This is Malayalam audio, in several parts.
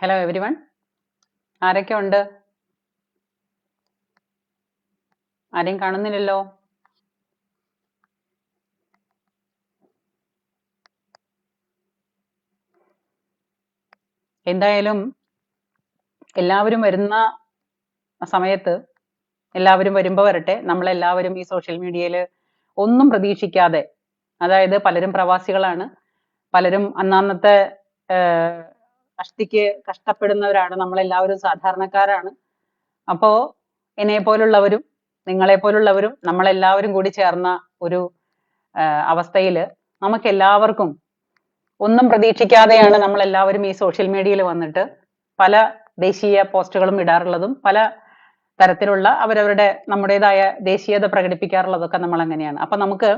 ഹലോ എവരിവൺ, ആരൊക്കെ ഉണ്ട്? ആരെയും കാണുന്നില്ലല്ലോ. എന്തായാലും എല്ലാവരും വരുന്ന സമയത്ത് എല്ലാവരും വരുമ്പോൾ വരട്ടെ. നമ്മളെല്ലാവരും ഈ സോഷ്യൽ മീഡിയയിൽ ഒന്നും പ്രതീക്ഷിക്കാതെ, അതായത് പലരും പ്രവാസികളാണ്, പലരും അന്നന്നത്തെ അഷ്ടിക്ക് കഷ്ടപ്പെടുന്നവരാണ്, നമ്മളെല്ലാവരും സാധാരണക്കാരാണ്. അപ്പോ എന്നെ പോലുള്ളവരും നിങ്ങളെ പോലുള്ളവരും നമ്മളെല്ലാവരും കൂടി ചേർന്ന ഒരു അവസ്ഥയിൽ നമുക്കെല്ലാവർക്കും ഒന്നും പ്രതീക്ഷിക്കാതെയാണ് നമ്മളെല്ലാവരും ഈ സോഷ്യൽ മീഡിയയിൽ വന്നിട്ട് പല ദേശീയ പോസ്റ്റുകളും ഇടാറുള്ളതും പല തരത്തിലുള്ള അവരവരുടെ നമ്മുടേതായ ദേശീയത പ്രകടിപ്പിക്കാറുള്ളതൊക്കെ നമ്മൾ അങ്ങനെയാണ്. അപ്പൊ നമുക്ക്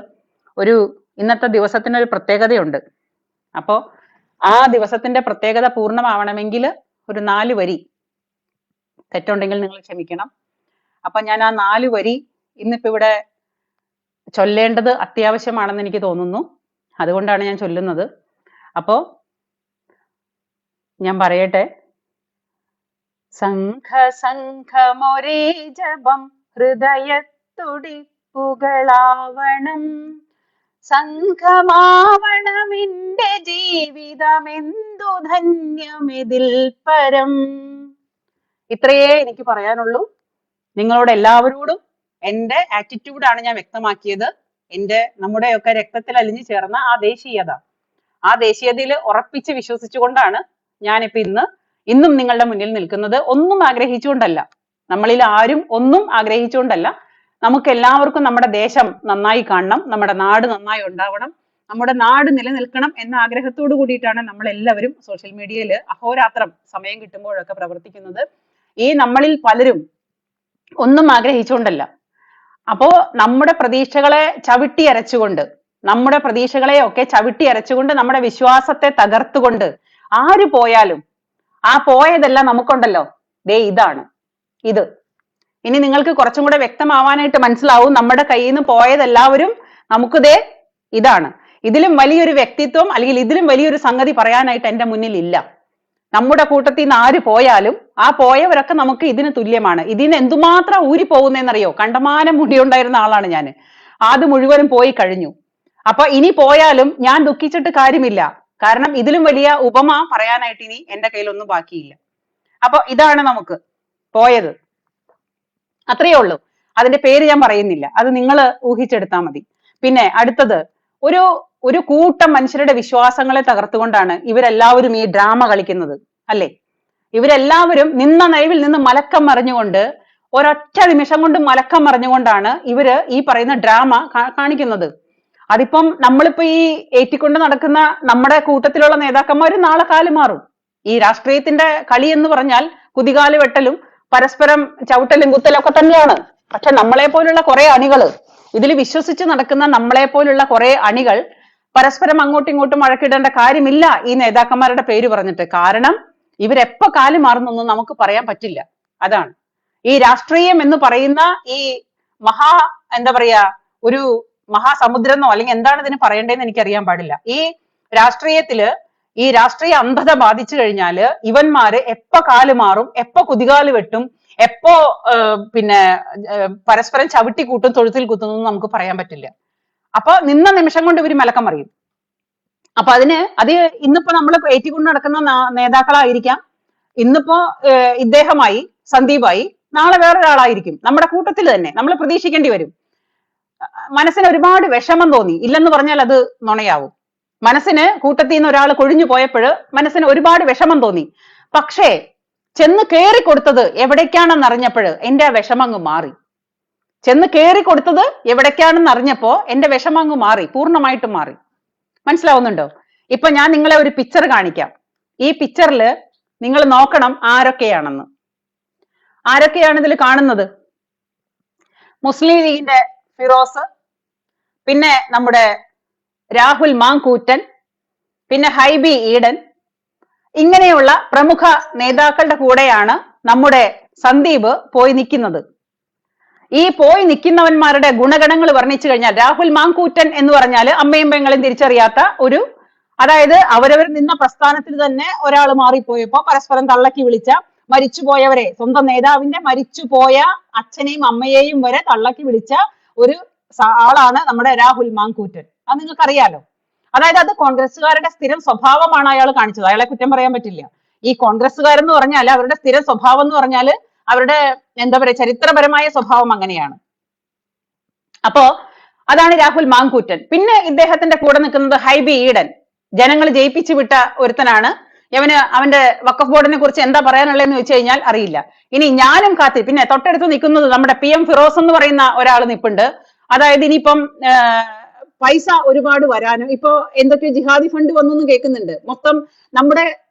ഒരു ഇന്നത്തെ ദിവസത്തിനൊരു പ്രത്യേകതയുണ്ട്. അപ്പോൾ ആ ദിവസത്തിന്റെ പ്രത്യേകത പൂർണ്ണമാവണമെങ്കിൽ ഒരു 4 വരി, തെറ്റുണ്ടെങ്കിൽ നിങ്ങൾ ക്ഷമിക്കണം. അപ്പൊ ഞാൻ ആ 4 വരി ഇന്നിപ്പോ ഇവിടെ ചൊല്ലേണ്ടത് അത്യാവശ്യമാണെന്ന് എനിക്ക് തോന്നുന്നു. അതുകൊണ്ടാണ് ഞാൻ ചൊല്ലുന്നത്. അപ്പോ ഞാൻ പറയട്ടെ. സംഘ സംഘമൊരേ ജപം ഹൃദയത്തുടിപ്പുകളാവണം, സംഘമാവണമെന്റെ ജീവിതമെന്തു ധന്യമിതിൽ പരം. ഇത്രയേ എനിക്ക് പറയാനുള്ളൂ. നിങ്ങളോട് എല്ലാവരോടും എൻ്റെ ആറ്റിറ്റ്യൂഡാണ് ഞാൻ വ്യക്തമാക്കിയത്. നമ്മുടെയൊക്കെ രക്തത്തിൽ അലിഞ്ഞു ചേർന്ന ആ ദേശീയതയിൽ ഉറപ്പിച്ച് വിശ്വസിച്ചുകൊണ്ടാണ് ഞാനിപ്പോ ഇന്നും നിങ്ങളുടെ മുന്നിൽ നിൽക്കുന്നത്. ഒന്നും ആഗ്രഹിച്ചുകൊണ്ടല്ല, നമ്മളിൽ ആരും ഒന്നും ആഗ്രഹിച്ചുകൊണ്ടല്ല. നമുക്ക് എല്ലാവർക്കും നമ്മുടെ ദേശം നന്നായി കാണണം, നമ്മുടെ നാട് നന്നായി ഉണ്ടാവണം, നമ്മുടെ നാട് നിലനിൽക്കണം എന്ന ആഗ്രഹത്തോടു കൂടിയിട്ടാണ് നമ്മൾ എല്ലാവരും സോഷ്യൽ മീഡിയയിൽ അഹോരാത്രം സമയം കിട്ടുമ്പോഴൊക്കെ പ്രവർത്തിക്കുന്നത്. ഈ നമ്മളിൽ പലരും ഒന്നും ആഗ്രഹിച്ചുകൊണ്ടല്ല. അപ്പോ നമ്മുടെ പ്രതീക്ഷകളെ ചവിട്ടി അരച്ചുകൊണ്ട് നമ്മുടെ വിശ്വാസത്തെ തകർത്തുകൊണ്ട് ആര് പോയാലും ആ പോയതെല്ലാം നമുക്കുണ്ടല്ലോ, ഇതാണ് ഇത്. ഇനി നിങ്ങൾക്ക് കുറച്ചും കൂടെ വ്യക്തമാവാനായിട്ട് മനസ്സിലാവും. നമ്മുടെ കയ്യിൽ നിന്ന് പോയതെല്ലാവരും നമുക്ക് ഇതാണ്. ഇതിലും വലിയൊരു വ്യക്തിത്വം അല്ലെങ്കിൽ ഇതിലും വലിയൊരു സംഗതി പറയാനായിട്ട് എൻ്റെ മുന്നിൽ ഇല്ല. നമ്മുടെ കൂട്ടത്തിൽ നിന്ന് ആര് പോയാലും ആ പോയവരൊക്കെ നമുക്ക് ഇതിന് തുല്യമാണ്. ഇതിന് എന്തുമാത്രം ഊരി പോകുന്നതെന്നറിയോ? കണ്ടമാനം മുടിയുണ്ടായിരുന്ന ആളാണ് ഞാൻ. അത് മുഴുവനും പോയി കഴിഞ്ഞു. അപ്പൊ ഇനി പോയാലും ഞാൻ ദുഃഖിച്ചിട്ട് കാര്യമില്ല. കാരണം ഇതിലും വലിയ ഉപമ പറയാനായിട്ട് ഇനി എൻ്റെ കയ്യിലൊന്നും ബാക്കിയില്ല. അപ്പൊ ഇതാണ് നമുക്ക് പോയത്, അത്രയേ ഉള്ളൂ. അതിന്റെ പേര് ഞാൻ പറയുന്നില്ല, അത് നിങ്ങൾ ഊഹിച്ചെടുത്താൽ മതി. പിന്നെ അടുത്തത്, ഒരു കൂട്ടം മനുഷ്യരുടെ വിശ്വാസങ്ങളെ തകർത്തുകൊണ്ടാണ് ഇവരെല്ലാവരും ഈ ഡ്രാമ കളിക്കുന്നത്, അല്ലേ? ഇവരെല്ലാവരും നിന്ന നൈവിൽ നിന്ന് മലക്കം മറിഞ്ഞുകൊണ്ട്, ഒരൊറ്റ നിമിഷം കൊണ്ട് മലക്കം മറിഞ്ഞുകൊണ്ടാണ് ഇവര് ഈ പറയുന്ന ഡ്രാമ കാണിക്കുന്നത്. അതിപ്പം നമ്മളിപ്പോ ഈ ഏറ്റിക്കൊണ്ട് നടക്കുന്ന നമ്മുടെ കൂട്ടത്തിലുള്ള നേതാക്കന്മാർ നാളെ കാല് മാറും. ഈ രാഷ്ട്രീയത്തിന്റെ കളി എന്ന് പറഞ്ഞാൽ കുതികാല് വെട്ടലും പരസ്പരം ചവിട്ടലും കുത്തലും ഒക്കെ തന്നെയാണ്. പക്ഷെ നമ്മളെ പോലുള്ള കുറെ അണികള്, ഇതിൽ വിശ്വസിച്ച് നടക്കുന്ന നമ്മളെ പോലുള്ള കുറെ അണികൾ പരസ്പരം അങ്ങോട്ടും ഇങ്ങോട്ടും വഴക്കിടേണ്ട കാര്യമില്ല ഈ നേതാക്കന്മാരുടെ പേര് പറഞ്ഞിട്ട്. കാരണം ഇവരെപ്പോ കാല് മാറുന്നൊന്നും നമുക്ക് പറയാൻ പറ്റില്ല. അതാണ് ഈ രാഷ്ട്രീയം എന്ന് പറയുന്ന ഈ എന്താ പറയാ, ഒരു മഹാസമുദ്രന്നോ അല്ലെങ്കിൽ എന്താണ് ഇതിന് പറയേണ്ടതെന്ന് എനിക്കറിയാൻ പാടില്ല. ഈ രാഷ്ട്രീയ അന്ധത ബാധിച്ചു കഴിഞ്ഞാല് ഇവന്മാര് എപ്പോ കാല് മാറും, എപ്പോ കുതികാല് വെട്ടും, എപ്പോ പരസ്പരം ചവിട്ടി കൂട്ടും, തൊഴുത്തിൽ കുത്തുന്നൊന്നും നമുക്ക് പറയാൻ പറ്റില്ല. അപ്പൊ നിന്ന നിമിഷം കൊണ്ട് ഇവര് മലക്കം മറിയും. അപ്പൊ അത് ഇന്നിപ്പോ നമ്മൾ ഏറ്റിക്കൊണ്ട് നടക്കുന്ന നേതാക്കളായിരിക്കാം. ഇന്നിപ്പോ ഇദ്ദേഹമായി, സന്ദീപായി, നാളെ വേറൊരാളായിരിക്കും നമ്മുടെ കൂട്ടത്തിൽ തന്നെ. നമ്മൾ പ്രതീക്ഷിക്കേണ്ടി വരും. മനസ്സിന് ഒരുപാട് വിഷമം തോന്നി, ഇല്ലെന്ന് പറഞ്ഞാൽ അത് നുണയാവും. മനസ്സിന് കൂട്ടത്തിൽ നിന്ന് ഒരാൾ കൊഴിഞ്ഞു പോയപ്പോൾ മനസ്സിന് ഒരുപാട് വിഷമം തോന്നി. പക്ഷേ ചെന്ന് കയറി കൊടുത്തത് എവിടേക്കാണെന്ന് അറിഞ്ഞപ്പോൾ എൻ്റെ ആ വിഷമം അങ്ങ് മാറി. ചെന്ന് കയറി കൊടുത്തത് എവിടേക്കാണെന്ന് അറിഞ്ഞപ്പോ എൻ്റെ വിഷമം അങ്ങ് മാറി, പൂർണ്ണമായിട്ടും മാറി. മനസ്സിലാവുന്നുണ്ടോ? ഇപ്പൊ ഞാൻ നിങ്ങളെ ഒരു പിക്ചർ കാണിക്കാം. ഈ പിക്ചറിൽ നിങ്ങൾ നോക്കണം ആരൊക്കെയാണെന്ന്. ആരൊക്കെയാണ് ഇതിൽ കാണുന്നത്? മുസ്ലിം ലീഗിന്റെ ഫിറോസ്, പിന്നെ നമ്മുടെ രാഹുൽ മാങ്കൂറ്റൻ, പിന്നെ ഹൈബി ഈഡൻ, ഇങ്ങനെയുള്ള പ്രമുഖ നേതാക്കളുടെ കൂടെയാണ് നമ്മുടെ സന്ദീപ് പോയി നിൽക്കുന്നത്. ഈ പോയി നിൽക്കുന്നവന്മാരുടെ ഗുണഗണങ്ങൾ വർണ്ണിച്ചു കഴിഞ്ഞാൽ, രാഹുൽ മാങ്കൂറ്റൻ എന്ന് പറഞ്ഞാൽ അമ്മയും പെങ്ങളും തിരിച്ചറിയാത്ത ഒരു അതായത് അവരവർ നിന്ന പ്രസ്ഥാനത്തിൽ തന്നെ ഒരാൾ മാറിപ്പോയപ്പോ പരസ്പരം തള്ളക്കി വിളിച്ച, മരിച്ചുപോയവരെ, സ്വന്തം നേതാവിന്റെ മരിച്ചുപോയ അച്ഛനെയും അമ്മയെയും വരെ തള്ളക്കി വിളിച്ച ഒരു ആളാണ് നമ്മുടെ രാഹുൽ മാങ്കൂറ്റൻ. അത് നിങ്ങൾക്കറിയാലോ. അതായത് അത് കോൺഗ്രസ്സുകാരുടെ സ്ഥിരം സ്വഭാവമാണ് അയാൾ കാണിച്ചത്. അയാളെ കുറ്റം പറയാൻ പറ്റില്ല. ഈ കോൺഗ്രസ്സുകാരെന്ന് പറഞ്ഞാൽ അവരുടെ സ്ഥിര സ്വഭാവം എന്ന് പറഞ്ഞാൽ അവരുടെ എന്താ പറയാ ചരിത്രപരമായ സ്വഭാവം അങ്ങനെയാണ്. അപ്പോ അതാണ് രാഹുൽ മാങ്കൂറ്റൻ. പിന്നെ ഇദ്ദേഹത്തിന്റെ കൂടെ നിൽക്കുന്നത് ഹൈബി ഈഡൻ, ജനങ്ങൾ ജയിപ്പിച്ചു വിട്ട ഒരുത്തനാണ്. അവന്റെ വഖഫ് ബോർഡിനെ കുറിച്ച് എന്താ പറയാനുള്ളതെന്ന് വെച്ച് കഴിഞ്ഞാൽ അറിയില്ല. ഇനി ഞാനും പിന്നെ തൊട്ടടുത്ത് നിൽക്കുന്നത് നമ്മുടെ PM ഫിറോസ് എന്ന് പറയുന്ന ഒരാൾ നിൽപ്പുണ്ട്. അതായത് ഇനിയിപ്പം പൈസ ഒരുപാട് വരാനും ഇപ്പൊ എന്തൊക്കെ ജിഹാദി ഫണ്ട് വന്നു കേൾക്കുന്നുണ്ട്. മൊത്തം നമ്മുടെ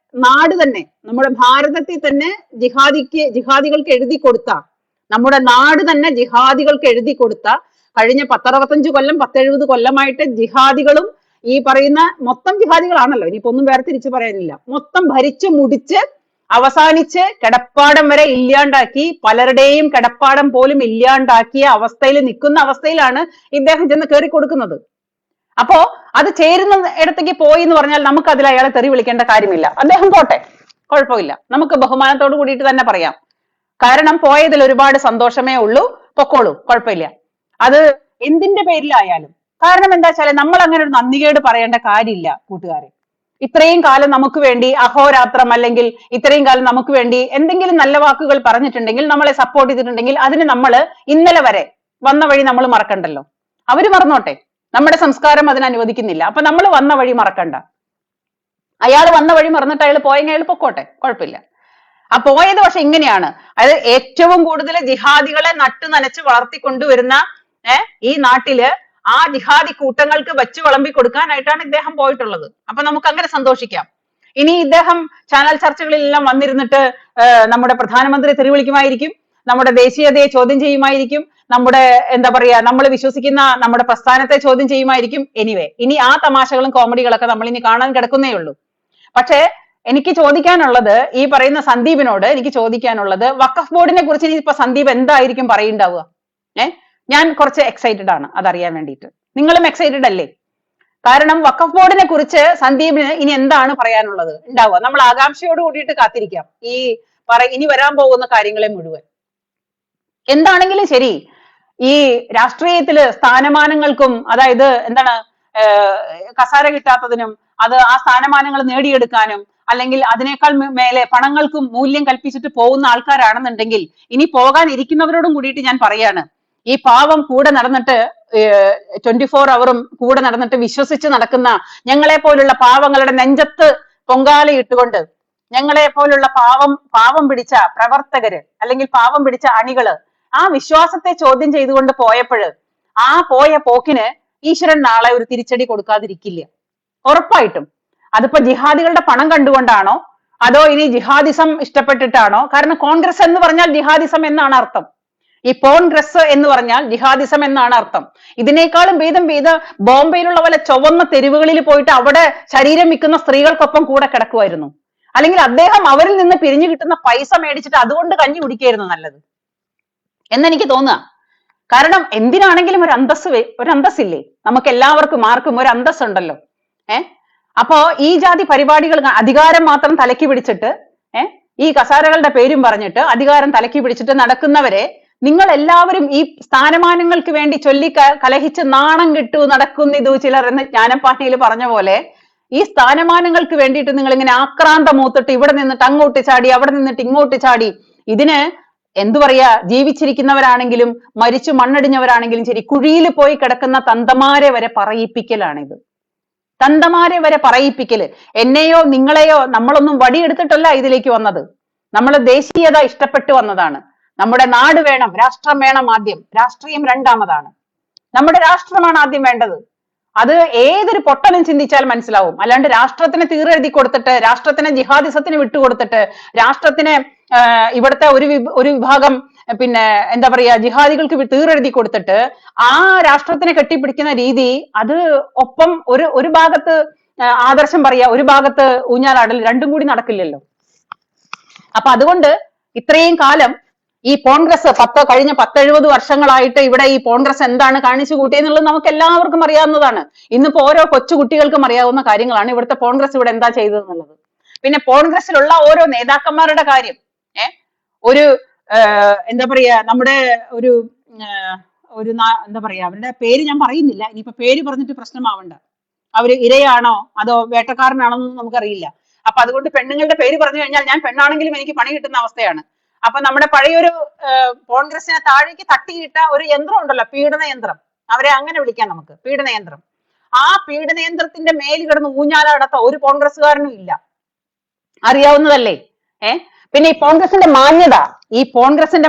നാട് തന്നെ, നമ്മുടെ ഭാരതത്തിൽ തന്നെ ജിഹാദികൾക്ക് എഴുതി കൊടുത്ത, നമ്മുടെ നാട് തന്നെ ജിഹാദികൾക്ക് എഴുതി കൊടുത്ത, കഴിഞ്ഞ 10-65 കൊല്ലം 10-70 കൊല്ലമായിട്ട് ജിഹാദികളും ഈ പറയുന്ന മൊത്തം ജിഹാദികളാണല്ലോ, ഇനിയിപ്പോ ഒന്നും വേർതിരിച്ച് പറയാനില്ല, മൊത്തം ഭരിച്ചു മുടിച്ച് അവസാനിച്ച് കിടപ്പാടം വരെ ഇല്ലാണ്ടാക്കി, പലരുടെയും കിടപ്പാടം പോലും ഇല്ലാണ്ടാക്കിയ അവസ്ഥയിൽ നിൽക്കുന്ന അവസ്ഥയിലാണ് ഇദ്ദേഹം ചെന്ന് കയറി കൊടുക്കുന്നത്. അപ്പോ അത് ചേരുന്ന ഇടത്തേക്ക് പോയി എന്ന് പറഞ്ഞാൽ നമുക്ക് അതിൽ അയാളെ തെറി വിളിക്കേണ്ട കാര്യമില്ല. അദ്ദേഹം പോട്ടെ, കുഴപ്പമില്ല, നമുക്ക് ബഹുമാനത്തോട് കൂടിയിട്ട് തന്നെ പറയാം. കാരണം പോയതിൽ ഒരുപാട് സന്തോഷമേ ഉള്ളൂ, പൊക്കോളൂ, കുഴപ്പമില്ല. അത് എന്തിന്റെ പേരിലായാലും. കാരണം എന്താ വെച്ചാല് നമ്മൾ അങ്ങനെ ഒരു നന്ദികേട് പറയേണ്ട കാര്യമില്ല കൂട്ടുകാരെ. ഇത്രയും കാലം നമുക്ക് വേണ്ടി അഹോരാത്രം അല്ലെങ്കിൽ ഇത്രയും കാലം നമുക്ക് വേണ്ടി എന്തെങ്കിലും നല്ല വാക്കുകൾ പറഞ്ഞിട്ടുണ്ടെങ്കിൽ, നമ്മളെ സപ്പോർട്ട് ചെയ്തിട്ടുണ്ടെങ്കിൽ അതിന് നമ്മൾ ഇന്നലെ വരെ വന്ന വഴി നമ്മൾ മറക്കണ്ടല്ലോ. അവര് മറന്നോട്ടെ, നമ്മുടെ സംസ്കാരം അതിന് അനുവദിക്കുന്നില്ല. അപ്പൊ നമ്മൾ വന്ന വഴി മറക്കണ്ട. അയാൾ വന്ന വഴി മറന്നിട്ട് അയാൾ പോയെങ്കിൽ അയാൾ പൊക്കോട്ടെ, കുഴപ്പമില്ല. ആ പോയത് പക്ഷെ ഇങ്ങനെയാണ്. അതായത് ഏറ്റവും കൂടുതൽ ജിഹാദികളെ നട്ടു നനച്ച് വളർത്തിക്കൊണ്ടുവരുന്ന ഈ നാട്ടില് ആ ജിഹാദി കൂട്ടങ്ങൾക്ക് വച്ചു വിളമ്പി കൊടുക്കാനായിട്ടാണ് ഇദ്ദേഹം പോയിട്ടുള്ളത്. അപ്പൊ നമുക്ക് അങ്ങനെ സന്തോഷിക്കാം. ഇനി ഇദ്ദേഹം ചാനൽ ചർച്ചകളിലെല്ലാം വന്നിരുന്നിട്ട് നമ്മുടെ പ്രധാനമന്ത്രി തെറിവിളിക്കുമായിരിക്കും, നമ്മുടെ ദേശീയതയെ ചോദ്യം ചെയ്യുമായിരിക്കും, നമ്മുടെ എന്താ പറയാ നമ്മൾ വിശ്വസിക്കുന്ന നമ്മുടെ പ്രസ്ഥാനത്തെ ചോദ്യം ചെയ്യുമായിരിക്കും. എനിവേ, ഇനി ആ തമാശകളും കോമഡികളൊക്കെ നമ്മൾ ഇനി കാണാൻ കിടക്കുന്നേ ഉള്ളൂ. പക്ഷേ എനിക്ക് ചോദിക്കാനുള്ളത്, ഈ പറയുന്ന സന്ദീപിനോട് എനിക്ക് ചോദിക്കാനുള്ളത്, വഖഫ് ബോർഡിനെ കുറിച്ച് ഇനി ഇപ്പൊ സന്ദീപ് എന്തായിരിക്കും പറയുണ്ടാവുക? ഞാൻ കുറച്ച് എക്സൈറ്റഡ് ആണ് അതറിയാൻ വേണ്ടിയിട്ട്. നിങ്ങളും എക്സൈറ്റഡ് അല്ലേ? കാരണം വഖഫ് ബോർഡിനെ കുറിച്ച് സന്ദീപിന് ഇനി എന്താണ് പറയാനുള്ളത് ഉണ്ടാവുക? നമ്മൾ ആകാംക്ഷയോട് കൂടിയിട്ട് കാത്തിരിക്കാം ഇനി വരാൻ പോകുന്ന കാര്യങ്ങളെ മുഴുവൻ. എന്താണെങ്കിലും ശരി, ഈ രാഷ്ട്രീയത്തില് സ്ഥാനമാനങ്ങൾക്കും, അതായത് എന്താണ് കസാര കിട്ടാത്തതിനും അത് ആ സ്ഥാനമാനങ്ങൾ നേടിയെടുക്കാനും അല്ലെങ്കിൽ അതിനേക്കാൾ മേലെ പണങ്ങൾക്കും മൂല്യം കൽപ്പിച്ചിട്ട് പോകുന്ന ആൾക്കാരാണെന്നുണ്ടെങ്കിൽ ഇനി പോകാൻ ഇരിക്കുന്നവരോടും കൂടിയിട്ട് ഞാൻ പറയാണ്, ഈ പാവം കൂടെ നടന്നിട്ട് 24 അവറും കൂടെ നടന്നിട്ട് വിശ്വസിച്ച് നടക്കുന്ന ഞങ്ങളെ പോലുള്ള പാവങ്ങളുടെ നെഞ്ചത്ത് പൊങ്കാലയിട്ടുകൊണ്ട്, ഞങ്ങളെ പോലുള്ള പാവം പിടിച്ച പ്രവർത്തകര് അല്ലെങ്കിൽ പാവം പിടിച്ച അണികള് ആ വിശ്വാസത്തെ ചോദ്യം ചെയ്തുകൊണ്ട് പോയപ്പോഴ് ആ പോയ പോക്കിന് ഈശ്വരൻ നാളെ ഒരു തിരിച്ചടി കൊടുക്കാതിരിക്കില്ല, ഉറപ്പായിട്ടും. അതിപ്പോ ജിഹാദികളുടെ പണം കണ്ടുകൊണ്ടാണോ അതോ ഇനി ജിഹാദിസം ഇഷ്ടപ്പെട്ടിട്ടാണോ? കാരണം കോൺഗ്രസ് എന്ന് പറഞ്ഞാൽ ജിഹാദിസം എന്നാണ് അർത്ഥം. ഈ കോൺഗ്രസ് എന്ന് പറഞ്ഞാൽ ജിഹാദിസം എന്നാണ് അർത്ഥം. ഇതിനേക്കാളും ഭേദം ബോംബെയിലുള്ള പോലെ ചുവന്ന തെരുവുകളിൽ പോയിട്ട് അവിടെ ശരീരം വിൽക്കുന്ന സ്ത്രീകൾക്കൊപ്പം കൂടെ കിടക്കുമായിരുന്നു. അല്ലെങ്കിൽ അദ്ദേഹം അവരിൽ നിന്ന് പിരിഞ്ഞു കിട്ടുന്ന പൈസ മേടിച്ചിട്ട് അതുകൊണ്ട് കഞ്ഞി കുടിക്കായിരുന്നു നല്ലത് എന്നെനിക്ക് തോന്നുക. കാരണം എന്തിനാണെങ്കിലും ഒരു അന്തസ്സില്ലേ? നമുക്ക് എല്ലാവർക്കും ആർക്കും ഒരു അന്തസ് ഉണ്ടല്ലോ. അപ്പോ ഈ ജാതി പരിപാടികൾ, അധികാരം മാത്രം തലക്കി പിടിച്ചിട്ട് ഈ കസാരകളുടെ പേരും പറഞ്ഞിട്ട് അധികാരം തലക്കി പിടിച്ചിട്ട് നടക്കുന്നവരെ നിങ്ങൾ എല്ലാവരും ഈ സ്ഥാനമാനങ്ങൾക്ക് വേണ്ടി ചൊല്ലി കലഹിച്ച് നാണം കിട്ടു നടക്കുന്നിതു ചിലർ എന്ന് ജ്ഞാനപ്പാട്ടിയിൽ പറഞ്ഞ പോലെ, ഈ സ്ഥാനമാനങ്ങൾക്ക് വേണ്ടിയിട്ട് നിങ്ങൾ ഇങ്ങനെ ആക്രാന്തം മൂത്തിട്ട് ഇവിടെ നിന്നിട്ട് അങ്ങോട്ട് ചാടി അവിടെ നിന്നിട്ട് ഇങ്ങോട്ട് ചാടി, ഇതിന് എന്തു പറയാ, ജീവിച്ചിരിക്കുന്നവരാണെങ്കിലും മരിച്ചു മണ്ണടിഞ്ഞവരാണെങ്കിലും ശരി, കുഴിയിൽ പോയി കിടക്കുന്ന തന്തമാരെ വരെ പറയിപ്പിക്കലാണിത്. തന്തമാരെ വരെ പറയിപ്പിക്കല്. എന്നെയോ നിങ്ങളെയോ നമ്മളൊന്നും വടിയെടുത്തിട്ടല്ല ഇതിലേക്ക് വന്നത്. നമ്മൾ ദേശീയത ഇഷ്ടപ്പെട്ടു വന്നതാണ്. നമ്മുടെ നാട് വേണം, രാഷ്ട്രം വേണം ആദ്യം, രാഷ്ട്രീയം രണ്ടാമതാണ്. നമ്മുടെ രാഷ്ട്രമാണ് ആദ്യം വേണ്ടത്. അത് ഏതൊരു പൊട്ടലും ചിന്തിച്ചാൽ മനസ്സിലാവും. അല്ലാണ്ട് രാഷ്ട്രത്തിന് തീരെഴുതി കൊടുത്തിട്ട്, രാഷ്ട്രത്തിനെ ജിഹാദിസത്തിന് വിട്ടുകൊടുത്തിട്ട്, രാഷ്ട്രത്തിനെ ഇവിടുത്തെ ഒരു വിഭാഗം പിന്നെ എന്താ പറയാ ജിഹാദികൾക്ക് തീരെഴുതി കൊടുത്തിട്ട് ആ രാഷ്ട്രത്തിനെ കെട്ടിപ്പിടിക്കുന്ന രീതി, അത് ഒപ്പം ഒരു ഭാഗത്ത് ആദർശം പറയാ, ഒരു ഭാഗത്ത് ഊഞ്ഞാലാടൽ, രണ്ടും കൂടി നടക്കില്ലല്ലോ. അപ്പൊ അതുകൊണ്ട് ഇത്രയും കാലം ഈ കോൺഗ്രസ് കഴിഞ്ഞ 10-70 വർഷങ്ങളായിട്ട് ഇവിടെ ഈ കോൺഗ്രസ് എന്താണ് കാണിച്ചു കൂട്ടിയെന്നുള്ളത് നമുക്ക് എല്ലാവർക്കും അറിയാവുന്നതാണ്. ഇന്നിപ്പോ ഓരോ കൊച്ചുകുട്ടികൾക്കും അറിയാവുന്ന കാര്യങ്ങളാണ് ഇവിടുത്തെ കോൺഗ്രസ് ഇവിടെ എന്താ ചെയ്തതെന്നുള്ളത്. പിന്നെ കോൺഗ്രസിലുള്ള ഓരോ നേതാക്കന്മാരുടെ കാര്യം ഒരു എന്താ പറയാ നമ്മുടെ ഒരു എന്താ പറയാ അവരുടെ പേര് ഞാൻ പറയുന്നില്ല, ഇനിയിപ്പോ പേര് പറഞ്ഞിട്ട് പ്രശ്നമാവണ്ട. അവര് ഇരയാണോ അതോ വേട്ടക്കാരനാണോ എന്നൊന്നും നമുക്കറിയില്ല. അപ്പൊ അതുകൊണ്ട് പെണ്ണുങ്ങളുടെ പേര് പറഞ്ഞു കഴിഞ്ഞാൽ ഞാൻ പെണ്ണാണെങ്കിലും എനിക്ക് പണി കിട്ടുന്ന അവസ്ഥയാണ്. അപ്പൊ നമ്മുടെ പഴയൊരു കോൺഗ്രസിനെ താഴേക്ക് തട്ടിയിട്ട ഒരു യന്ത്രം ഉണ്ടല്ലോ, പീഡന യന്ത്രം, അവരെ അങ്ങനെ വിളിക്കാം നമുക്ക്, പീഡന യന്ത്രം. ആ പീഡന യന്ത്രത്തിന്റെ മേൽ കിടന്ന് ഊഞ്ഞാലാടത്ത ഒരു കോൺഗ്രസ്സുകാരനും ഇല്ല, അറിയാവുന്നതല്ലേ. പിന്നെ ഈ കോൺഗ്രസിന്റെ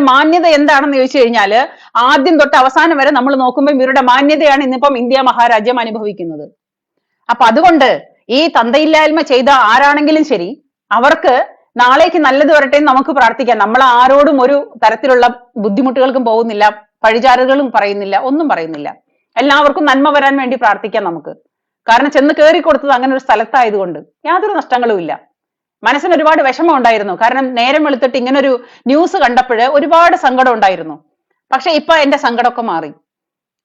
മാന്യത എന്താണെന്ന് ചോദിച്ചു കഴിഞ്ഞാല് ആദ്യം തൊട്ട് അവസാനം വരെ നമ്മൾ നോക്കുമ്പോൾ ഇവരുടെ മാന്യതയാണ് ഇന്നിപ്പം ഇന്ത്യ മഹാരാജ്യം അനുഭവിക്കുന്നത്. അപ്പൊ അതുകൊണ്ട് ഈ തന്തയില്ലായ്മ ചെയ്ത ആരാണെങ്കിലും ശരി, അവർക്ക് നാളേക്ക് നല്ലത് വരട്ടെ എന്ന് നമുക്ക് പ്രാർത്ഥിക്കാം. നമ്മൾ ആരോടും ഒരു തരത്തിലുള്ള ബുദ്ധിമുട്ടുകൾക്കും പോകുന്നില്ല, പഴിചാറുകളും പറയുന്നില്ല, ഒന്നും പറയുന്നില്ല. എല്ലാവർക്കും നന്മ വരാൻ വേണ്ടി പ്രാർത്ഥിക്കാം നമുക്ക്. കാരണം ചെന്ന് കയറി കൊടുത്തത് അങ്ങനെ ഒരു സ്ഥലത്തായതുകൊണ്ട് യാതൊരു നഷ്ടങ്ങളും ഇല്ല. മനസ്സിന് ഒരുപാട് വിഷമം ഉണ്ടായിരുന്നു. കാരണം നേരം വെളുത്തിട്ട് ഇങ്ങനൊരു ന്യൂസ് കണ്ടപ്പോൾ ഒരുപാട് സങ്കടം ഉണ്ടായിരുന്നു. പക്ഷെ ഇപ്പൊ എന്റെ സങ്കടമൊക്കെ മാറി.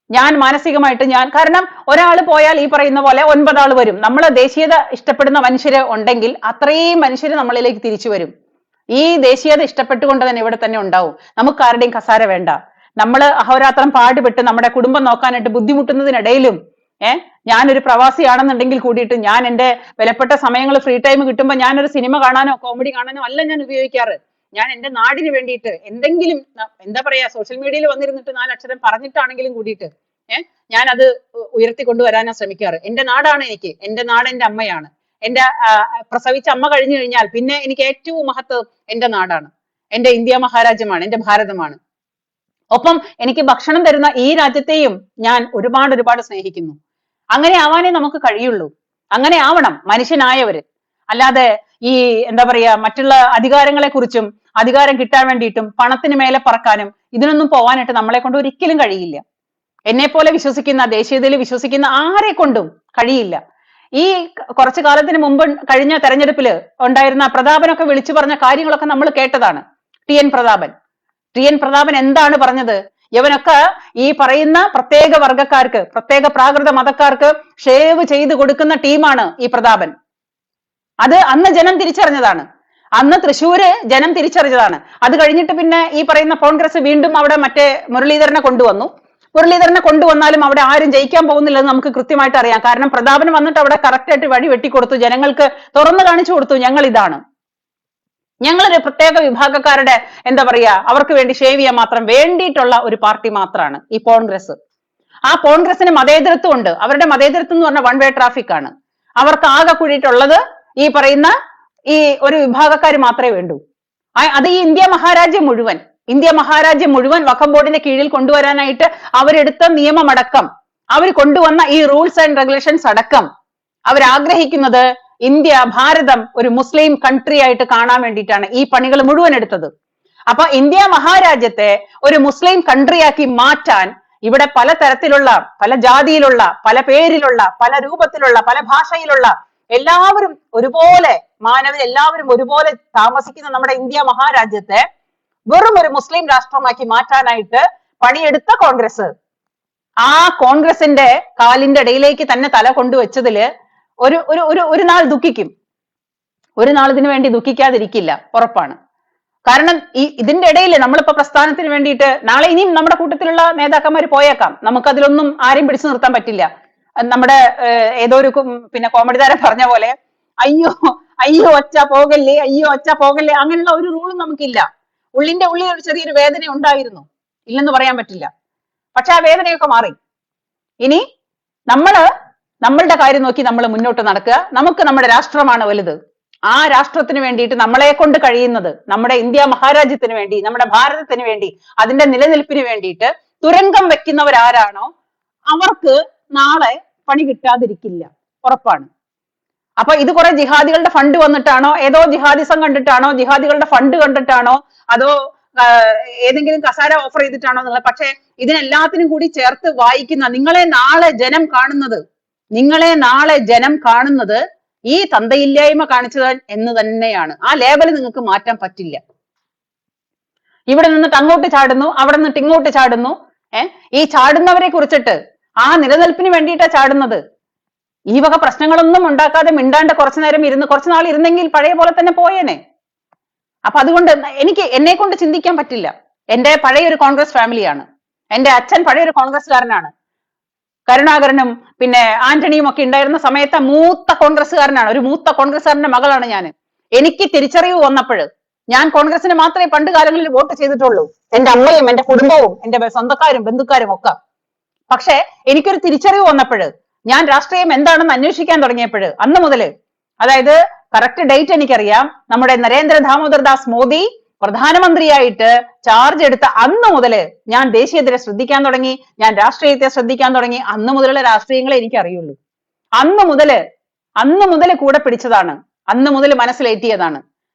ഞാൻ മാനസികമായിട്ട് കാരണം ഒരാൾ പോയാൽ ഈ പറയുന്ന പോലെ 9 ആൾ വരും. നമ്മൾ ദേശീയത ഇഷ്ടപ്പെടുന്ന മനുഷ്യര് ഉണ്ടെങ്കിൽ അത്രയും മനുഷ്യര് നമ്മളിലേക്ക് തിരിച്ചു വരും. ഈ ദേശീയത ഇഷ്ടപ്പെട്ടുകൊണ്ട് തന്നെ ഇവിടെ തന്നെ ഉണ്ടാവും. നമുക്ക് ആരുടെയും കസാര വേണ്ട. നമ്മൾ അഹോരാത്രം പാടുപെട്ട് നമ്മുടെ കുടുംബം നോക്കാനായിട്ട് ബുദ്ധിമുട്ടുന്നതിനിടയിലും ഞാനൊരു പ്രവാസിയാണെന്നുണ്ടെങ്കിൽ കൂടിയിട്ട് ഞാൻ എന്റെ വിലപ്പെട്ട സമയങ്ങൾ ഫ്രീ ടൈം കിട്ടുമ്പോൾ ഞാനൊരു സിനിമ കാണാനോ കോമഡി കാണാനോ അല്ല ഞാൻ ഉപയോഗിക്കാറ്. ഞാൻ എന്റെ നാടിന് വേണ്ടിയിട്ട് എന്തെങ്കിലും എന്താ പറയാ സോഷ്യൽ മീഡിയയിൽ വന്നിരുന്നിട്ട് 4 അക്ഷരം പറഞ്ഞിട്ടാണെങ്കിലും കൂടിയിട്ട് ഞാൻ അത് ഉയർത്തിക്കൊണ്ടുവരാനാ ശ്രമിക്കാറ്. എന്റെ നാടാണ് എനിക്ക്, എന്റെ നാട് എന്റെ അമ്മയാണ്. എന്റെ പ്രസവിച്ച അമ്മ കഴിഞ്ഞു കഴിഞ്ഞാൽ പിന്നെ എനിക്ക് ഏറ്റവും മഹത്വം എന്റെ നാടാണ്, എന്റെ ഇന്ത്യ മഹാരാജ്യമാണ്, എന്റെ ഭാരതമാണ്. ഒപ്പം എനിക്ക് ഭക്ഷണം തരുന്ന ഈ രാജ്യത്തെയും ഞാൻ ഒരുപാട് സ്നേഹിക്കുന്നു. അങ്ങനെ ആവാനേ നമുക്ക് കഴിയുള്ളൂ. അങ്ങനെ ആവണം മനുഷ്യനായവര്. അല്ലാതെ ഈ എന്താ പറയാ മറ്റുള്ള അധികാരങ്ങളെ കുറിച്ചും അധികാരം കിട്ടാൻ വേണ്ടിയിട്ടും പണത്തിന് മേലെ പറക്കാനും ഇതിനൊന്നും പോവാനായിട്ട് നമ്മളെ കൊണ്ട് ഒരിക്കലും കഴിയില്ല. എന്നെ പോലെ വിശ്വസിക്കുന്ന, ദേശീയതയിൽ വിശ്വസിക്കുന്ന ആരെ കൊണ്ടും കഴിയില്ല. ഈ കുറച്ചു കാലത്തിന് മുമ്പ് കഴിഞ്ഞ തെരഞ്ഞെടുപ്പില് ഉണ്ടായിരുന്ന പ്രതാപനൊക്കെ വിളിച്ചു പറഞ്ഞ കാര്യങ്ങളൊക്കെ നമ്മൾ കേട്ടതാണ്. ടി എൻ പ്രതാപൻ എന്താണ് പറഞ്ഞത്? ഇവനൊക്കെ ഈ പറയുന്ന പ്രത്യേക വർഗക്കാർക്ക്, പ്രത്യേക പ്രാകൃത മതക്കാർക്ക് ഷേവ് ചെയ്ത് കൊടുക്കുന്ന ടീമാണ് ഈ പ്രതാപൻ. അത് അന്ന് ജനം തിരിച്ചറിഞ്ഞതാണ്. അന്ന് തൃശ്ശൂര് ജനം തിരിച്ചറിഞ്ഞതാണ്. അത് കഴിഞ്ഞിട്ട് പിന്നെ ഈ പറയുന്ന കോൺഗ്രസ് വീണ്ടും അവിടെ മറ്റേ മുരളീധരനെ കൊണ്ടുവന്നാലും അവിടെ ആരും ജയിക്കാൻ പോകുന്നില്ലെന്ന് നമുക്ക് കൃത്യമായിട്ട് അറിയാം. കാരണം പ്രതാപന് വന്നിട്ട് അവിടെ കറക്റ്റായിട്ട് വഴി വെട്ടിക്കൊടുത്തു, ജനങ്ങൾക്ക് തുറന്നു കാണിച്ചു കൊടുത്തു, ഞങ്ങളൊരു പ്രത്യേക വിഭാഗക്കാരുടെ എന്താ പറയാ അവർക്ക് വേണ്ടി ഷേവ് ചെയ്യാൻ മാത്രം വേണ്ടിയിട്ടുള്ള ഒരു പാർട്ടി മാത്രമാണ് ഈ കോൺഗ്രസ്. ആ കോൺഗ്രസിന് മതേതരത്വം ഉണ്ട്. അവരുടെ മതേതരത്വം എന്ന് പറഞ്ഞാൽ 1 വേ ട്രാഫിക് ആണ്. അവർക്ക് ആകെ കൂടിയിട്ടുള്ളത് ഈ പറയുന്ന ഈ ഒരു വിഭാഗക്കാർ മാത്രമേ വേണ്ടൂ. അത് ഈ ഇന്ത്യ മഹാരാജ്യം മുഴുവൻ വഖഫ് ബോർഡിന്റെ കീഴിൽ കൊണ്ടുവരാനായിട്ട് അവരെടുത്ത നിയമമടക്കം, അവർ കൊണ്ടുവന്ന ഈ റൂൾസ് ആൻഡ് റെഗുലേഷൻസ് അടക്കം അവരാഗ്രഹിക്കുന്നത് ഭാരതം ഒരു മുസ്ലിം കൺട്രി ആയിട്ട് കാണാൻ വേണ്ടിയിട്ടാണ് ഈ പണികൾ മുഴുവൻ എടുത്തത്. അപ്പൊ ഇന്ത്യ മഹാരാജ്യത്തെ ഒരു മുസ്ലിം കൺട്രിയാക്കി മാറ്റാൻ ഇവിടെ പല തരത്തിലുള്ള, പല ജാതിയിലുള്ള, പല പേരിലുള്ള, പല രൂപത്തിലുള്ള, പല ഭാഷയിലുള്ള എല്ലാവരും ഒരുപോലെ എല്ലാവരും ഒരുപോലെ താമസിക്കുന്ന നമ്മുടെ ഇന്ത്യ മഹാരാജ്യത്തെ വെറും ഒരു മുസ്ലിം രാഷ്ട്രമാക്കി മാറ്റാനായിട്ട് പണിയെടുത്ത കോൺഗ്രസ്, ആ കോൺഗ്രസിന്റെ കാലിന്റെ ഇടയിലേക്ക് തന്നെ തല കൊണ്ടുവച്ചതില് ഒരു നാൾ ദുഃഖിക്കും. ഒരു നാൾ ഇതിനു വേണ്ടി ദുഃഖിക്കാതിരിക്കില്ല, ഉറപ്പാണ്. കാരണം ഇതിന്റെ ഇടയിൽ നമ്മളിപ്പോ പ്രസ്ഥാനത്തിന് വേണ്ടിയിട്ട് നാളെ ഇനിയും നമ്മുടെ കൂട്ടത്തിലുള്ള നേതാക്കന്മാർ പോയേക്കാം. നമുക്കതിലൊന്നും ആരെയും പിടിച്ചു നിർത്താൻ പറ്റില്ല. നമ്മുടെ ഏതോ ഒരു പിന്നെ കോമഡി താരം പറഞ്ഞ പോലെ അയ്യോ ഒച്ച പോകല്ലേ, അങ്ങനെയുള്ള ഒരു റൂളും നമുക്കില്ല. ഉള്ളിന്റെ ഉള്ളിൽ ഒരു ചെറിയൊരു വേദന ഉണ്ടായിരുന്നു, ഇല്ലെന്ന് പറയാൻ പറ്റില്ല. പക്ഷെ ആ വേദനയൊക്കെ മാറി. ഇനി നമ്മളുടെ കാര്യം നോക്കി നമ്മൾ മുന്നോട്ട് നടക്കുക. നമുക്ക് നമ്മുടെ രാഷ്ട്രമാണ് വലുത്. ആ രാഷ്ട്രത്തിന് വേണ്ടിയിട്ട് നമ്മളെ കൊണ്ട് കഴിയുന്നത്, നമ്മുടെ ഇന്ത്യ മഹാരാജ്യത്തിന് വേണ്ടി, നമ്മുടെ ഭാരതത്തിന് വേണ്ടി, അതിന്റെ നിലനിൽപ്പിന് വേണ്ടിയിട്ട് തുരങ്കം വെക്കുന്നവരാരാണോ അവർക്ക് നാളെ പണി കിട്ടാതിരിക്കില്ല, ഉറപ്പാണ്. അപ്പൊ ഇത് കുറെ ജിഹാദികളുടെ ഫണ്ട് വന്നിട്ടാണോ, ഏതോ ജിഹാദിസം കണ്ടിട്ടാണോ, ജിഹാദികളുടെ ഫണ്ട് കണ്ടിട്ടാണോ, അതോ ഏതെങ്കിലും കസാര ഓഫർ ചെയ്തിട്ടാണോ എന്നുള്ളത്. പക്ഷെ ഇതിനെല്ലാത്തിനും കൂടി ചേർത്ത് വായിക്കുന്ന നിങ്ങളെ നാളെ ജനം കാണുന്നത് ഈ തന്തയില്ലായ്മ കാണിച്ചത് എന്ന് തന്നെയാണ്. ആ ലേബൽ നിങ്ങൾക്ക് മാറ്റാൻ പറ്റില്ല. ഇവിടെ നിന്നിട്ട് അങ്ങോട്ട് ചാടുന്നു, അവിടെ നിന്നിട്ട് ഇങ്ങോട്ട് ചാടുന്നു. ഈ ചാടുന്നവരെ കുറിച്ചിട്ട് ആ നിലനിൽപ്പിന് വേണ്ടിയിട്ടാ ചാടുന്നത്. ഈ വക പ്രശ്നങ്ങളൊന്നും ഉണ്ടാക്കാതെ മിണ്ടാണ്ട് കുറച്ചു നാൾ ഇരുന്നെങ്കിൽ പഴയ പോലെ തന്നെ പോയേനെ. അപ്പൊ അതുകൊണ്ട് എന്നെ കൊണ്ട് ചിന്തിക്കാൻ പറ്റില്ല. എന്റെ പഴയ ഒരു കോൺഗ്രസ് ഫാമിലിയാണ്. എന്റെ അച്ഛൻ പഴയ ഒരു കോൺഗ്രസ്സുകാരനാണ്. കരുണാകരനും പിന്നെ ആന്റണിയും ഒക്കെ ഉണ്ടായിരുന്ന സമയത്ത് മൂത്ത കോൺഗ്രസ്സുകാരനാണ്. ഒരു മൂത്ത കോൺഗ്രസ്സുകാരന്റെ മകളാണ് ഞാൻ. എനിക്ക് തിരിച്ചറിവ് വന്നപ്പോൾ ഞാൻ കോൺഗ്രസിന് മാത്രമേ പണ്ട് കാലങ്ങളിൽ വോട്ട് ചെയ്തിട്ടുള്ളൂ. എന്റെ അമ്മയും എന്റെ കുടുംബവും എന്റെ സ്വന്തക്കാരും ബന്ധുക്കാരും ഒക്കെ. പക്ഷെ എനിക്കൊരു തിരിച്ചറിവ് വന്നപ്പോൾ ഞാൻ രാഷ്ട്രീയം എന്താണെന്ന് അന്വേഷിക്കാൻ തുടങ്ങിയപ്പോൾ അന്ന് മുതൽ, അതായത് കറക്റ്റ് ഡേറ്റ് എനിക്കറിയാം, നമ്മുടെ നരേന്ദ്ര ദാമോദർ ദാസ് മോദി പ്രധാനമന്ത്രിയായിട്ട് ചാർജ് എടുത്ത അന്ന് മുതൽ ഞാൻ ദേശീയതയെ ശ്രദ്ധിക്കാൻ തുടങ്ങി, ഞാൻ രാഷ്ട്രീയത്തെ ശ്രദ്ധിക്കാൻ തുടങ്ങി. അന്ന് മുതലുള്ള രാഷ്ട്രീയങ്ങളെ എനിക്ക് അറിയുള്ളൂ. അന്ന് മുതൽ കൂടെ പിടിച്ചതാണ്, അന്ന് മുതൽ മനസ്സിലേറ്റിയതാണ്.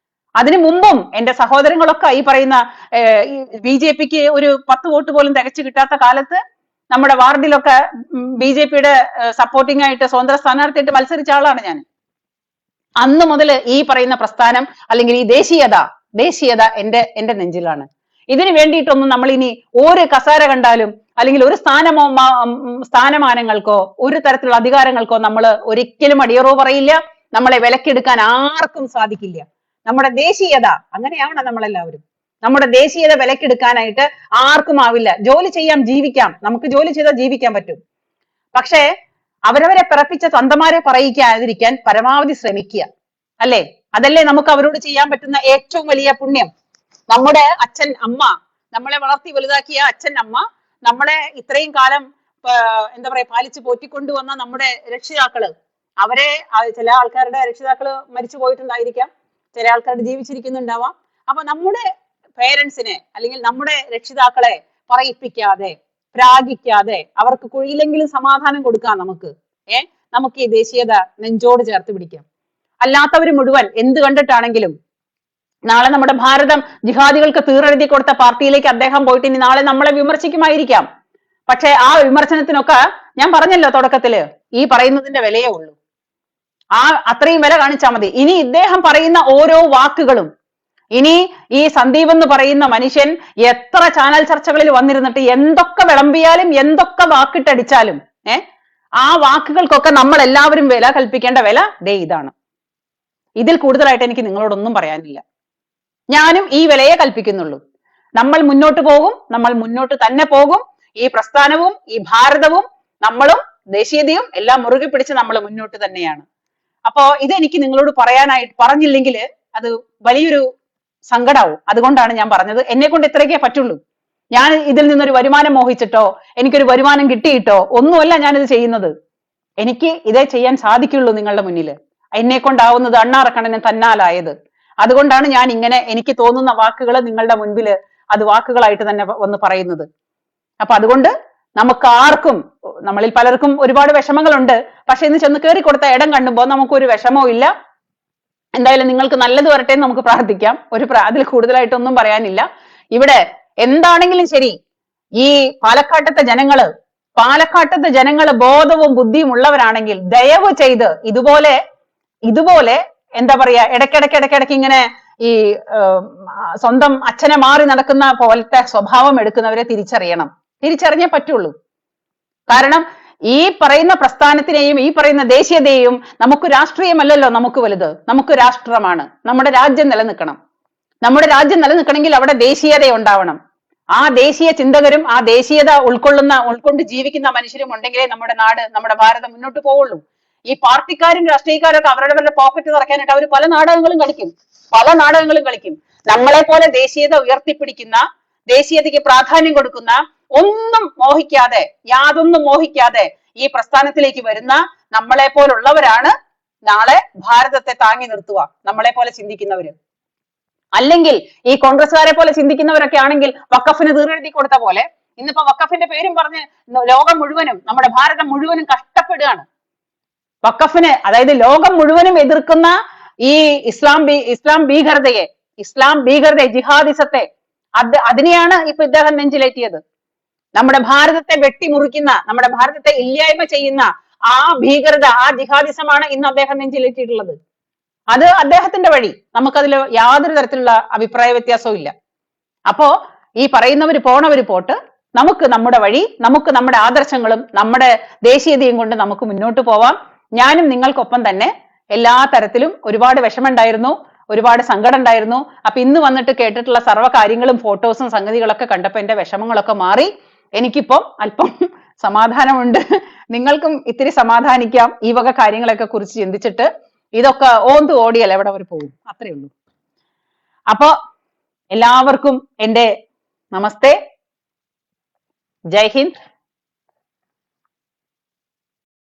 അതിനു മുമ്പും എന്റെ സഹോദരങ്ങളൊക്കെ ഈ പറയുന്ന ബി.ജെ.പിക്ക് ഒരു 10 വോട്ട് പോലും തികച്ചു കിട്ടാത്ത കാലത്ത് നമ്മുടെ വാർഡിലൊക്കെ ബി.ജെ.പിയുടെ സപ്പോർട്ടിംഗ് ആയിട്ട് സ്വതന്ത്ര സ്ഥാനാർത്ഥിയായിട്ട് മത്സരിച്ച ആളാണ് ഞാൻ. അന്ന് മുതൽ ഈ പറയുന്ന പ്രസ്ഥാനം അല്ലെങ്കിൽ ഈ ദേശീയത എന്റെ നെഞ്ചിലാണ്. ഇതിനു വേണ്ടിയിട്ടൊന്നും നമ്മൾ ഇനി ഒരു കസാര കണ്ടാലും അല്ലെങ്കിൽ ഒരു സ്ഥാനമാനങ്ങൾക്കോ ഒരു തരത്തിലുള്ള അധികാരങ്ങൾക്കോ നമ്മൾ ഒരിക്കലും അടിയറവ് പറയില്ല. നമ്മളെ വിലക്കെടുക്കാൻ ആർക്കും സാധിക്കില്ല. നമ്മുടെ ദേശീയത അങ്ങനെയാവണം നമ്മളെല്ലാവരും. നമ്മുടെ ദേശീയത വിലക്കെടുക്കാനായിട്ട് ആർക്കും ആവില്ല. ജോലി ചെയ്യാം, ജീവിക്കാം, നമുക്ക് ജോലി ചെയ്താൽ ജീവിക്കാൻ പറ്റും. പക്ഷേ അവരവരെ പിറപ്പിച്ച തന്തമാരെ പറയിക്കാതിരിക്കാൻ പരമാവധി ശ്രമിക്കുക, അല്ലേ? അതല്ലേ നമുക്ക് അവരോട് ചെയ്യാൻ പറ്റുന്ന ഏറ്റവും വലിയ പുണ്യം. നമ്മുടെ അച്ഛൻ അമ്മ, നമ്മളെ വളർത്തി വലുതാക്കിയ അച്ഛൻ അമ്മ, നമ്മളെ ഇത്രയും കാലം എന്താ പറയാ പാലിച്ച് പോറ്റിക്കൊണ്ടുവന്ന നമ്മുടെ രക്ഷിതാക്കള്, അവരെ ചില ആൾക്കാരുടെ രക്ഷിതാക്കള് മരിച്ചു പോയിട്ടുണ്ടായിരിക്കാം, ചില ആൾക്കാരുടെ ജീവിച്ചിരിക്കുന്നുണ്ടാവാം. അപ്പൊ നമ്മുടെ പേരൻസിനെ അല്ലെങ്കിൽ നമ്മുടെ രക്ഷിതാക്കളെ പറയിപ്പിക്കാതെ പ്രാഗിക്കാതെ അവർക്ക് കുഴിയിലെങ്കിലും സമാധാനം കൊടുക്കാം നമുക്ക്. നമുക്ക് ഈ ദേശീയത നെഞ്ചോട് ചേർത്ത് പിടിക്കാം. അല്ലാത്തവർ മുഴുവൻ എന്ത് കണ്ടിട്ടാണെങ്കിലും, നാളെ നമ്മുടെ ഭാരതം ജിഹാദികൾക്ക് തീറെഴുതി കൊടുത്ത പാർട്ടിയിലേക്ക് അദ്ദേഹം പോയിട്ട് ഇനി നാളെ നമ്മളെ വിമർശിക്കുമായിരിക്കാം. പക്ഷെ ആ വിമർശനത്തിനൊക്കെ ഞാൻ പറഞ്ഞല്ലോ തുടക്കത്തില്, ഈ പറയുന്നതിന്റെ വിലയേ ഉള്ളൂ. അത്രയും വില കാണിച്ചാൽ മതി. ഇനി ഇദ്ദേഹം പറയുന്ന ഓരോ വാക്കുകളും, ഇനി ഈ സന്ദീപ് എന്ന് പറയുന്ന മനുഷ്യൻ എത്ര ചാനൽ ചർച്ചകളിൽ വന്നിരുന്നിട്ട് എന്തൊക്കെ വിളമ്പിയാലും എന്തൊക്കെ വാക്കിട്ടടിച്ചാലും ആ വാക്കുകൾക്കൊക്കെ നമ്മൾ എല്ലാവരും വില കൽപ്പിക്കേണ്ട വില ഇതാണ്. ഇതിൽ കൂടുതലായിട്ട് എനിക്ക് നിങ്ങളോടൊന്നും പറയാനില്ല. ഞാനും ഈ വിലയെ കൽപ്പിക്കുന്നുള്ളൂ. നമ്മൾ മുന്നോട്ട് പോകും, നമ്മൾ മുന്നോട്ട് തന്നെ പോകും. ഈ പ്രസ്ഥാനവും ഈ ഭാരതവും നമ്മളും ദേശീയതയും എല്ലാം മുറുകെ പിടിച്ച് നമ്മൾ മുന്നോട്ട് തന്നെയാണ്. അപ്പോ ഇതെനിക്ക് നിങ്ങളോട് പറഞ്ഞില്ലെങ്കിൽ അത് വലിയൊരു സങ്കടാവും. അതുകൊണ്ടാണ് ഞാൻ പറഞ്ഞത്. എന്നെ കൊണ്ട് ഇത്രയൊക്കെ പറ്റുള്ളൂ. ഞാൻ ഇതിൽ നിന്നൊരു വരുമാനം മോഹിച്ചിട്ടോ എനിക്കൊരു വരുമാനം കിട്ടിയിട്ടോ ഒന്നുമല്ല ഞാനിത് ചെയ്യുന്നത്. എനിക്ക് ഇതേ ചെയ്യാൻ സാധിക്കുള്ളൂ നിങ്ങളുടെ മുന്നിൽ. എന്നെ കൊണ്ടാവുന്നത് അണ്ണാറക്കണ്ണന് തന്നാലായത്. അതുകൊണ്ടാണ് ഞാൻ ഇങ്ങനെ എനിക്ക് തോന്നുന്ന വാക്കുകൾ നിങ്ങളുടെ മുൻപിൽ അത് വാക്കുകളായിട്ട് തന്നെ വന്ന് പറയുന്നത്. അപ്പൊ അതുകൊണ്ട് നമുക്ക് ആർക്കും, നമ്മളിൽ പലർക്കും ഒരുപാട് വിഷമങ്ങളുണ്ട്. പക്ഷെ ഇന്ന് ചെന്ന് കയറി കൊടുത്ത ഇടം കണ്ടുമ്പോൾ നമുക്കൊരു വിഷമവും ഇല്ല. എന്തായാലും നിങ്ങൾക്ക് നല്ലത് വരട്ടെ എന്ന് നമുക്ക് പ്രാർത്ഥിക്കാം. അതിൽ കൂടുതലായിട്ടൊന്നും പറയാനില്ല. ഇവിടെ എന്താണെങ്കിലും ശരി, ഈ പാലക്കാട്ടത്തെ ജനങ്ങള് ബോധവും ബുദ്ധിയും ഉള്ളവരാണെങ്കിൽ ദയവ് ചെയ്ത് ഇതുപോലെ എന്താ പറയാ ഇടയ്ക്കിടയ്ക്ക് ഇങ്ങനെ ഈ സ്വന്തം അച്ഛനെ മാറി നടക്കുന്ന പോലത്തെ സ്വഭാവം എടുക്കുന്നവരെ തിരിച്ചറിഞ്ഞേ പറ്റുള്ളൂ. കാരണം ഈ പറയുന്ന പ്രസ്ഥാനത്തിനെയും ഈ പറയുന്ന ദേശീയതയെയും നമുക്ക് രാഷ്ട്രീയമല്ലല്ലോ നമുക്ക് വലുത്, നമുക്ക് രാഷ്ട്രമാണ്. നമ്മുടെ രാജ്യം നിലനിൽക്കണം. നമ്മുടെ രാജ്യം നിലനിൽക്കണമെങ്കിൽ അവിടെ ദേശീയത ഉണ്ടാവണം. ആ ദേശീയ ചിന്തകരും ആ ദേശീയത ഉൾക്കൊണ്ട് ജീവിക്കുന്ന മനുഷ്യരും ഉണ്ടെങ്കിലേ നമ്മുടെ നാട്, നമ്മുടെ ഭാരതം മുന്നോട്ട് പോവുള്ളൂ. ഈ പാർട്ടിക്കാരും രാഷ്ട്രീയക്കാരും ഒക്കെ അവരുടെ പോക്കറ്റ് നിറയ്ക്കാനായിട്ട് അവർ പല നാടകങ്ങളും കളിക്കും. നമ്മളെ പോലെ ദേശീയത ഉയർത്തിപ്പിടിക്കുന്ന, ദേശീയതയ്ക്ക് പ്രാധാന്യം കൊടുക്കുന്ന, യാതൊന്നും മോഹിക്കാതെ ഈ പ്രസ്ഥാനത്തിലേക്ക് വരുന്ന നമ്മളെ പോലുള്ളവരാണ് നാളെ ഭാരതത്തെ താങ്ങി നിർത്തുക. നമ്മളെ പോലെ ചിന്തിക്കുന്നവര്. അല്ലെങ്കിൽ ഈ കോൺഗ്രസ്സുകാരെ പോലെ ചിന്തിക്കുന്നവരൊക്കെ ആണെങ്കിൽ വഖഫിന് തീറെഴുതി കൊടുത്ത പോലെ ഇന്നിപ്പോ വഖഫിന്റെ പേരും പറഞ്ഞ് ലോകം മുഴുവനും, നമ്മുടെ ഭാരതം മുഴുവനും കഷ്ടപ്പെടുകയാണ്. വഖഫിന്, അതായത് ലോകം മുഴുവനും എതിർക്കുന്ന ഈ ഇസ്ലാം ഭീകരതയെ, ജിഹാദിസത്തെ, അതിനെയാണ് ഇപ്പൊ ഇദ്ദേഹം നെഞ്ചിലേറ്റിയത്. നമ്മുടെ ഭാരതത്തെ വെട്ടിമുറിക്കുന്ന, നമ്മുടെ ഭാരതത്തെ ഇല്ലായ്മ ചെയ്യുന്ന ആ ഭീകരത, ആ ജിഹാദിസമാണ് ഇന്ന് അദ്ദേഹം നെഞ്ചിലേറ്റിയിട്ടുള്ളത്. അത് അദ്ദേഹത്തിന്റെ വഴി. നമുക്കതിൽ യാതൊരു തരത്തിലുള്ള അഭിപ്രായ വ്യത്യാസവും ഇല്ല. അപ്പോ ഈ പറയുന്നവര് പോണവര് പോട്ട്, നമുക്ക് നമ്മുടെ വഴി, നമുക്ക് നമ്മുടെ ആദർശങ്ങളും നമ്മുടെ ദേശീയതയും കൊണ്ട് നമുക്ക് മുന്നോട്ട് പോവാം. ഞാനും നിങ്ങൾക്കൊപ്പം തന്നെ. എല്ലാ തരത്തിലും ഒരുപാട് വിഷമമുണ്ടായിരുന്നു, ഒരുപാട് സങ്കടം ഉണ്ടായിരുന്നു. അപ്പൊ ഇന്ന് വന്നിട്ട് കേട്ടിട്ടുള്ള സർവ്വ കാര്യങ്ങളും ഫോട്ടോസും സംഗതികളൊക്കെ കണ്ടപ്പോ എന്റെ വിഷമങ്ങളൊക്കെ മാറി. എനിക്കിപ്പം അല്പം സമാധാനമുണ്ട്. നിങ്ങൾക്കും ഇത്തിരി സമാധാനിക്കാം ഈ വക കാര്യങ്ങളൊക്കെ കുറിച്ച് ചിന്തിച്ചിട്ട്. ഇതൊക്കെ ഓന്ത് ഓടിയല്ല എവിടെ വരെ പോകും, അത്രേ ഉള്ളൂ. അപ്പൊ എല്ലാവർക്കും എൻ്റെ നമസ്തേ. ജയ് ഹിന്ദ്.